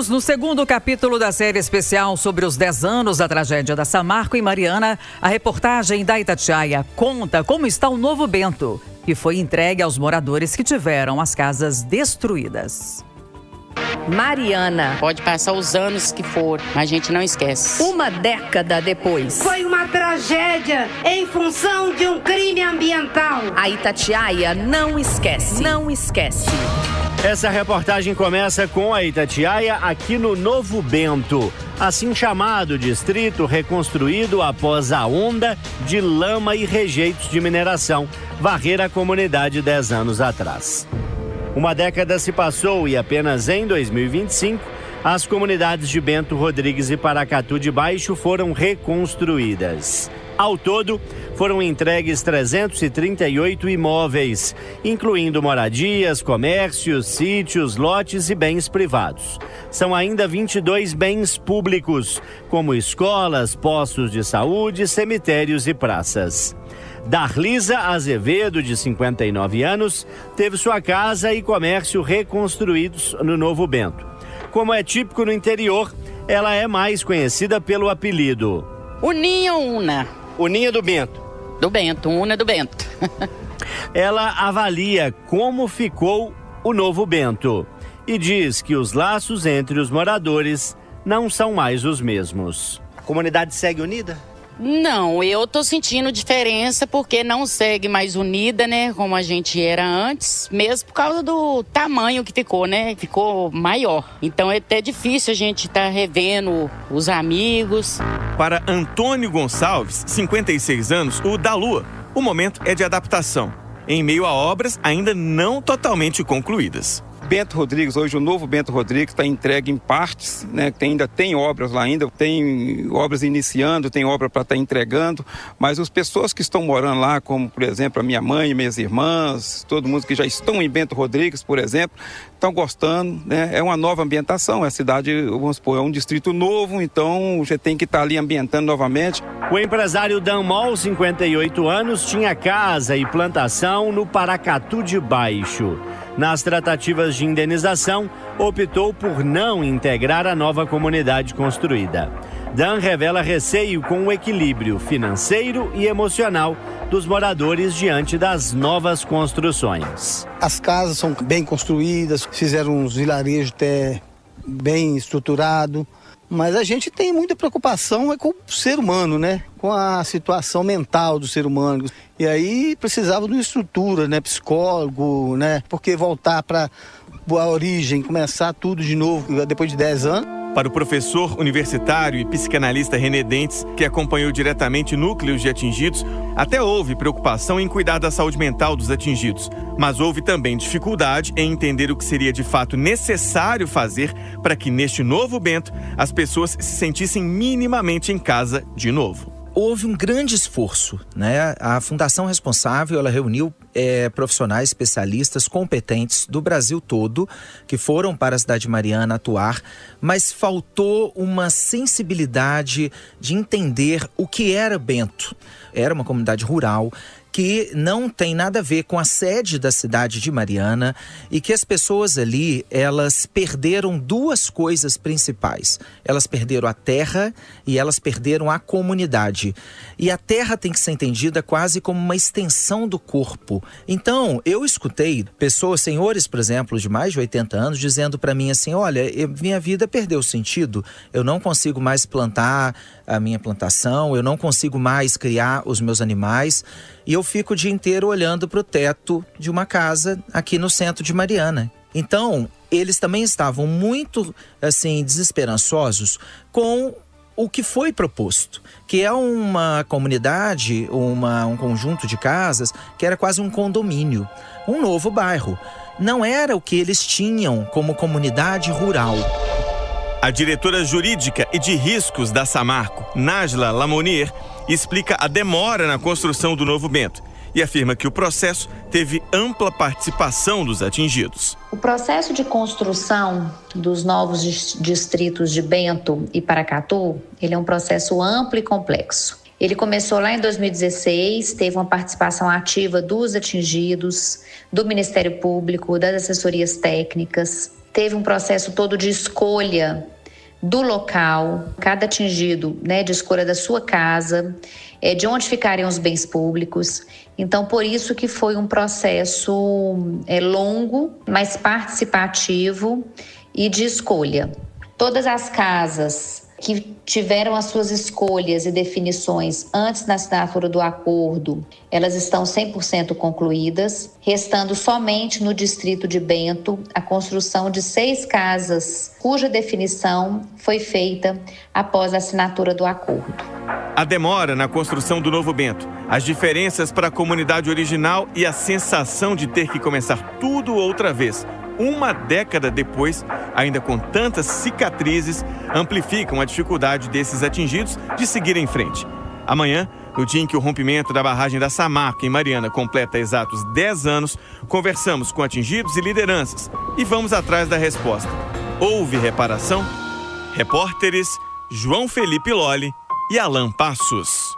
No segundo capítulo da série especial sobre os 10 anos da tragédia da Samarco e Mariana, a reportagem da Itatiaia conta como está o novo Bento, que foi entregue aos moradores que tiveram as casas destruídas. Mariana. Pode passar os anos que for, mas a gente não esquece. Uma década depois. Foi uma tragédia em função de um crime ambiental. A Itatiaia não esquece. Não esquece. Essa reportagem começa com a Itatiaia aqui no Novo Bento, assim chamado distrito reconstruído após a onda de lama e rejeitos de mineração varrer a comunidade 10 anos atrás. Uma década se passou e apenas em 2025, as comunidades de Bento Rodrigues e Paracatu de Baixo foram reconstruídas. Ao todo, foram entregues 338 imóveis, incluindo moradias, comércios, sítios, lotes e bens privados. São ainda 22 bens públicos, como escolas, postos de saúde, cemitérios e praças. Darlisa Azevedo, de 59 anos, teve sua casa e comércio reconstruídos no Novo Bento. Como é típico no interior, ela é mais conhecida pelo apelido Uninha ou Una? Uninha do Bento. Do Bento, Una do Bento. Ela avalia como ficou o Novo Bento e diz que os laços entre os moradores não são mais os mesmos. A comunidade segue unida? Não, eu tô sentindo diferença porque não segue mais unida, né, como a gente era antes, mesmo por causa do tamanho que ficou, né, ficou maior. Então é até difícil a gente estar revendo os amigos. Para Antônio Gonçalves, 56 anos, o da Lua, o momento é de adaptação, em meio a obras ainda não totalmente concluídas. Bento Rodrigues, hoje o novo Bento Rodrigues está entregue em partes, né? Ainda tem obras lá ainda, tem obras iniciando, tem obra para estar entregando, mas as pessoas que estão morando lá, como por exemplo a minha mãe, minhas irmãs, todo mundo que já estão em Bento Rodrigues, por exemplo, estão gostando, né? É uma nova ambientação, a cidade, vamos supor, é um distrito novo, então você tem que estar ali ambientando novamente. O empresário Dan Mol, 58 anos, tinha casa e plantação no Paracatu de Baixo. Nas tratativas de indenização, optou por não integrar a nova comunidade construída. Dan revela receio com o equilíbrio financeiro e emocional dos moradores diante das novas construções. As casas são bem construídas, fizeram uns vilarejos até bem estruturados, mas a gente tem muita preocupação com o ser humano, né? Com a situação mental do ser humano. E aí precisava de uma estrutura, né? Psicólogo, né? Porque voltar para a origem, começar tudo de novo depois de 10 anos. Para o professor universitário e psicanalista René Dentes, que acompanhou diretamente núcleos de atingidos, até houve preocupação em cuidar da saúde mental dos atingidos, mas houve também dificuldade em entender o que seria de fato necessário fazer para que neste novo Bento as pessoas se sentissem minimamente em casa de novo. Houve um grande esforço, né? A Fundação Responsável, ela reuniu profissionais especialistas competentes do Brasil todo, que foram para a cidade de Mariana atuar, mas faltou uma sensibilidade de entender o que era Bento. Era uma comunidade rural que não tem nada a ver com a sede da cidade de Mariana e que as pessoas ali, elas perderam duas coisas principais. Elas perderam a terra e elas perderam a comunidade. E a terra tem que ser entendida quase como uma extensão do corpo. Então, eu escutei pessoas, senhores, por exemplo, de mais de 80 anos, dizendo para mim assim, olha, minha vida perdeu sentido, eu não consigo mais plantar a minha plantação, eu não consigo mais criar os meus animais e eu fico o dia inteiro olhando para o teto de uma casa aqui no centro de Mariana. Então, eles também estavam muito, assim, desesperançosos com o que foi proposto, que é uma comunidade, um conjunto de casas que era quase um condomínio, um novo bairro. Não era o que eles tinham como comunidade rural. A diretora jurídica e de riscos da Samarco, Nájila Lamonier, explica a demora na construção do Novo Bento e afirma que o processo teve ampla participação dos atingidos. O processo de construção dos novos distritos de Bento e Paracatu, ele é um processo amplo e complexo. Ele começou lá em 2016, teve uma participação ativa dos atingidos, do Ministério Público, das assessorias técnicas. teve um processo todo de escolha do local, cada atingido, né, de escolha da sua casa, de onde ficariam os bens públicos. Então, por isso que foi um processo longo, mas participativo e de escolha. Todas as casas que tiveram as suas escolhas e definições antes da assinatura do acordo, elas estão 100% concluídas, restando somente no distrito de Bento a construção de 6 casas, cuja definição foi feita após a assinatura do acordo. A demora na construção do Novo Bento, as diferenças para a comunidade original e a sensação de ter que começar tudo outra vez, uma década depois, ainda com tantas cicatrizes, amplificam a dificuldade desses atingidos de seguir em frente. Amanhã, no dia em que o rompimento da barragem da Samarco, em Mariana, completa exatos 10 anos, conversamos com atingidos e lideranças e vamos atrás da resposta. Houve reparação? Repórteres João Felipe Lolli e Alan Passos.